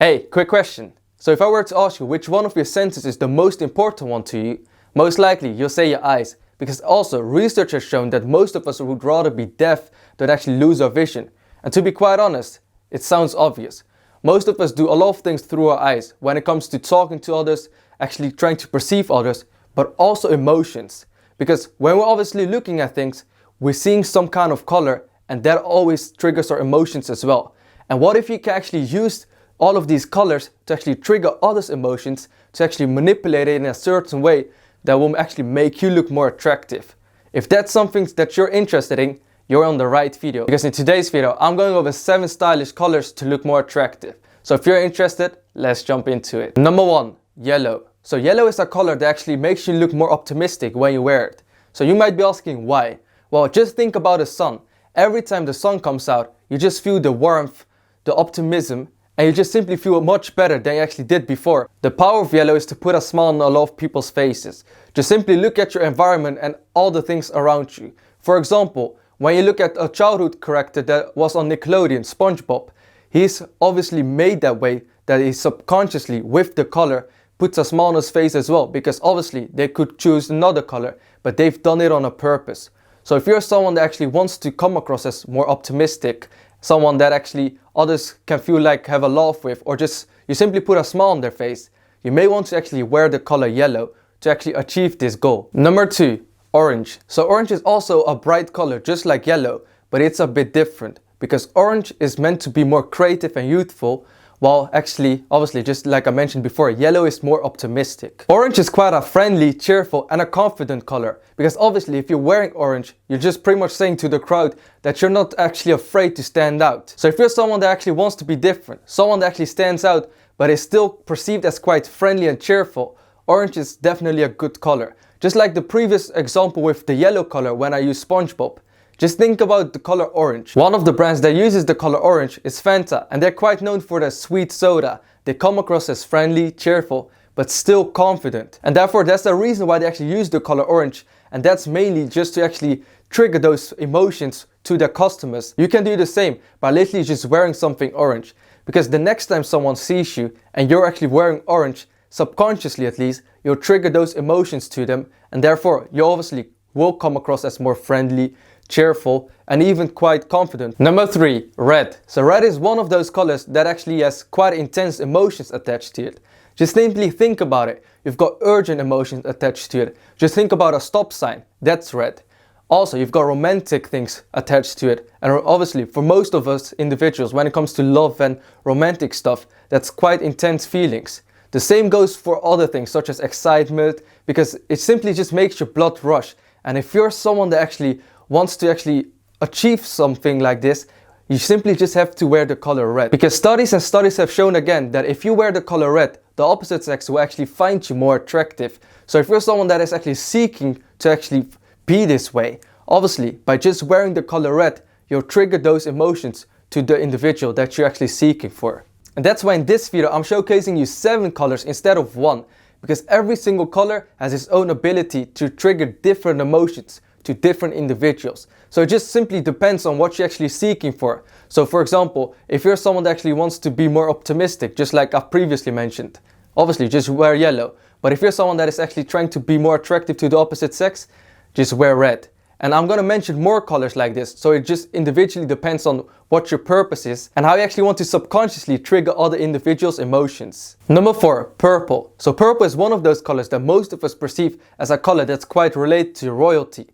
Hey, quick question. So if I were to ask you which one of your senses is the most important one to you, most likely you'll say your eyes, because also research has shown that most of us would rather be deaf than actually lose our vision. And to be quite honest, it sounds obvious. Most of us do a lot of things through our eyes when it comes to talking to others, actually trying to perceive others, but also emotions. Because when we're obviously looking at things, we're seeing some kind of color, and that always triggers our emotions as well. And what if you can actually use all of these colors to actually trigger others' emotions, to actually manipulate it in a certain way that will actually make you look more attractive? If that's something that you're interested in, you're on the right video. Because in today's video, I'm going over 7 stylish colors to look more attractive. So if you're interested, let's jump into it. Number 1, yellow. So yellow is a color that actually makes you look more optimistic when you wear it. So you might be asking why? Well, just think about the sun. Every time the sun comes out, you just feel the warmth, the optimism, and you just simply feel much better than you actually did before. The power of yellow is to put a smile on a lot of people's faces. Just simply look at your environment and all the things around you. For example, when you look at a childhood character that was on Nickelodeon, SpongeBob, he's obviously made that way that he subconsciously, with the color, puts a smile on his face as well, because obviously they could choose another color, but they've done it on a purpose. So if you're someone that actually wants to come across as more optimistic, someone that actually others can feel like have a laugh with, or just you simply put a smile on their face, you may want to actually wear the color yellow to actually achieve this goal. Number 2, orange. So orange is also a bright color just like yellow, but it's a bit different because orange is meant to be more creative and youthful, while actually, obviously, just like I mentioned before, yellow is more optimistic. Orange is quite a friendly, cheerful and a confident color, because obviously if you're wearing orange, you're just pretty much saying to the crowd that you're not actually afraid to stand out. So if you're someone that actually wants to be different, someone that actually stands out but is still perceived as quite friendly and cheerful, orange is definitely a good color. Just like the previous example with the yellow color when I used SpongeBob. Just think about the color orange. One of the brands that uses the color orange is Fanta, and they're quite known for their sweet soda. They come across as friendly, cheerful, but still confident. And therefore that's the reason why they actually use the color orange, and that's mainly just to actually trigger those emotions to their customers. You can do the same by literally just wearing something orange, because the next time someone sees you and you're actually wearing orange, subconsciously at least, you'll trigger those emotions to them, and therefore you obviously will come across as more friendly, cheerful and even quite confident. Number 3, red. So red is one of those colors that actually has quite intense emotions attached to it. Just simply think about it. You've got urgent emotions attached to it. Just think about a stop sign. That's red. Also, you've got romantic things attached to it. And obviously, for most of us individuals, when it comes to love and romantic stuff, that's quite intense feelings. The same goes for other things such as excitement, because it simply just makes your blood rush. And if you're someone that actually wants to actually achieve something like this, you simply just have to wear the color red. Because studies have shown again that if you wear the color red, the opposite sex will actually find you more attractive. So if you're someone that is actually seeking to actually be this way, obviously by just wearing the color red, you'll trigger those emotions to the individual that you're actually seeking for. And that's why in this video I'm showcasing you 7 colors instead of 1, because every single color has its own ability to trigger different emotions to different individuals. So it just simply depends on what you're actually seeking for. So for example, if you're someone that actually wants to be more optimistic, just like I've previously mentioned, obviously just wear yellow. But if you're someone that is actually trying to be more attractive to the opposite sex, just wear red. And I'm gonna mention more colors like this, so it just individually depends on what your purpose is and how you actually want to subconsciously trigger other individuals' emotions. Number 4, purple. So purple is one of those colors that most of us perceive as a color that's quite related to royalty,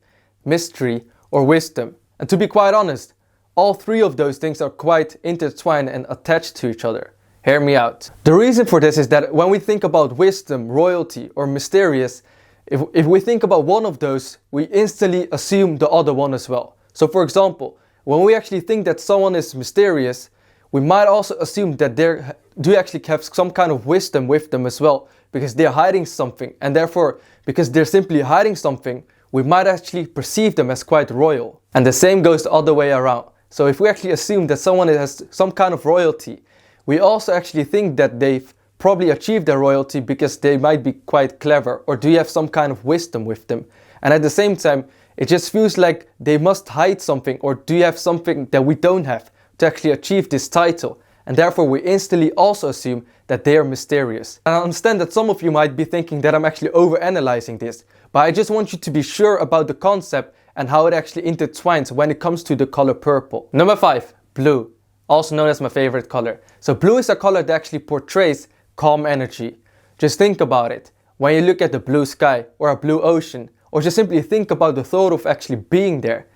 mystery or wisdom. And to be quite honest, all 3 of those things are quite intertwined and attached to each other. Hear me out. The reason for this is that when we think about wisdom, royalty or mysterious, if we think about one of those, we instantly assume the other one as well. So for example, when we actually think that someone is mysterious, we might also assume that they do actually have some kind of wisdom with them as well, because they're hiding something, and therefore, because they're simply hiding something, we might actually perceive them as quite royal. And the same goes the other way around. So if we actually assume that someone has some kind of royalty, we also actually think that they've probably achieved their royalty because they might be quite clever, or do you have some kind of wisdom with them. And at the same time, it just feels like they must hide something, or do you have something that we don't have to actually achieve this title. and therefore we instantly also assume that they are mysterious. And I understand that some of you might be thinking that I'm actually overanalyzing this, but I just want you to be sure about the concept and how it actually intertwines when it comes to the color purple. Number 5, blue, also known as my favorite color. So blue is a color that actually portrays calm energy. Just think about it. When you look at the blue sky or a blue ocean, or just simply think about the thought of actually being there,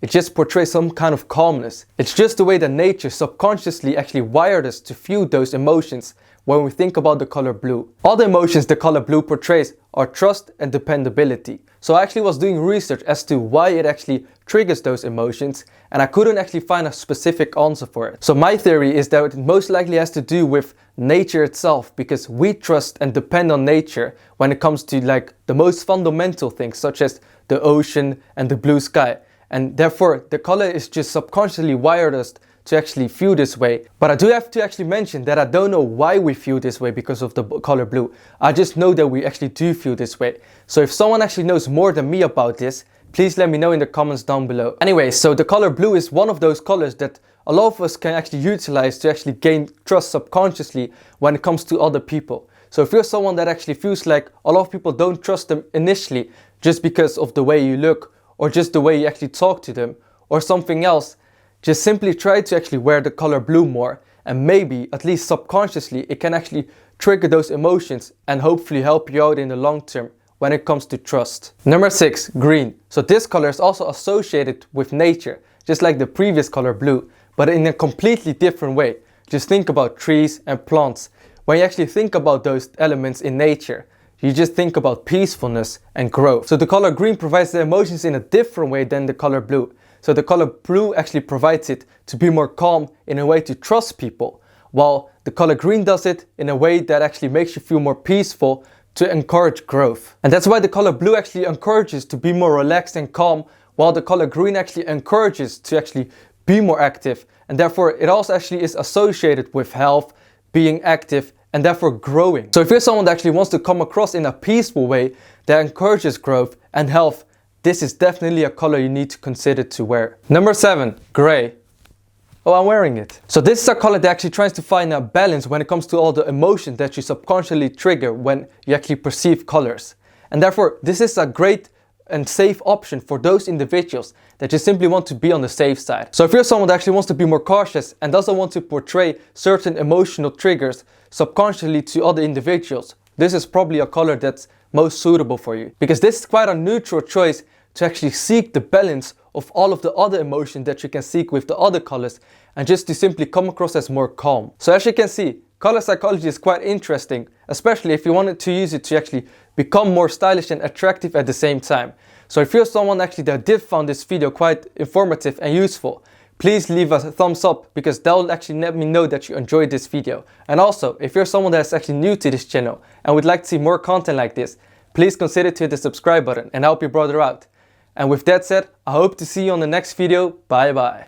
it just portrays some kind of calmness. It's just the way that nature subconsciously actually wired us to feel those emotions when we think about the color blue. All the emotions the color blue portrays are trust and dependability. So I actually was doing research as to why it actually triggers those emotions, and I couldn't actually find a specific answer for it. So my theory is that it most likely has to do with nature itself, because we trust and depend on nature when it comes to like the most fundamental things such as the ocean and the blue sky. And therefore the color is just subconsciously wired us to actually feel this way. But I do have to actually mention that I don't know why we feel this way because of the color blue. I just know that we actually do feel this way. So if someone actually knows more than me about this, please let me know in the comments down below. Anyway, so the color blue is one of those colors that a lot of us can actually utilize to actually gain trust subconsciously when it comes to other people. So if you're someone that actually feels like a lot of people don't trust them initially just because of the way you look, or just the way you actually talk to them, or something else, just simply try to actually wear the color blue more, and maybe, at least subconsciously, it can actually trigger those emotions and hopefully help you out in the long term when it comes to trust. Number 6, green. So this color is also associated with nature, just like the previous color blue, but in a completely different way. Just think about trees and plants. When you actually think about those elements in nature, you just think about peacefulness and growth. So the color green provides the emotions in a different way than the color blue. So the color blue actually provides it to be more calm in a way to trust people, while the color green does it in a way that actually makes you feel more peaceful to encourage growth. And that's why the color blue actually encourages to be more relaxed and calm, while the color green actually encourages to actually be more active. And therefore it also actually is associated with health, being active, and therefore growing. So if you're someone that actually wants to come across in a peaceful way that encourages growth and health, this is definitely a color you need to consider to wear. Number 7, gray. Oh, I'm wearing it. So this is a color that actually tries to find a balance when it comes to all the emotions that you subconsciously trigger when you actually perceive colors. And therefore this is a great and safe option for those individuals that just simply want to be on the safe side. So if you're someone that actually wants to be more cautious and doesn't want to portray certain emotional triggers subconsciously to other individuals, this is probably a color that's most suitable for you, because this is quite a neutral choice to actually seek the balance of all of the other emotions that you can seek with the other colors, and just to simply come across as more calm. So as you can see, color psychology is quite interesting, especially if you wanted to use it to actually become more stylish and attractive at the same time. So if you're someone actually that did find this video quite informative and useful, please leave a thumbs up, because that will actually let me know that you enjoyed this video. And also, if you're someone that's actually new to this channel and would like to see more content like this, please consider to hit the subscribe button and help your brother out. And with that said, I hope to see you on the next video. Bye bye.